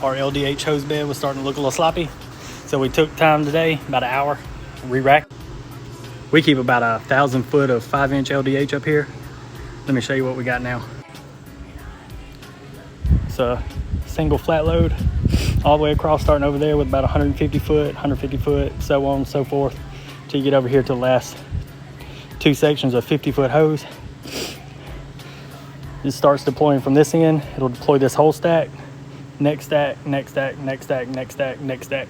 our LDH hose bed was starting to look a little sloppy. So we took time today, about an hour, re-rack. We keep about 1,000 foot of 5-inch LDH up here. Let me show you what we got now. It's a single flat load all the way across, starting over there with about 150 foot, so on and so forth, till you get over here to the last 2 sections of 50-foot hose. It starts deploying from this end. It'll deploy this whole stack, next stack, next stack, next stack, next stack, next stack.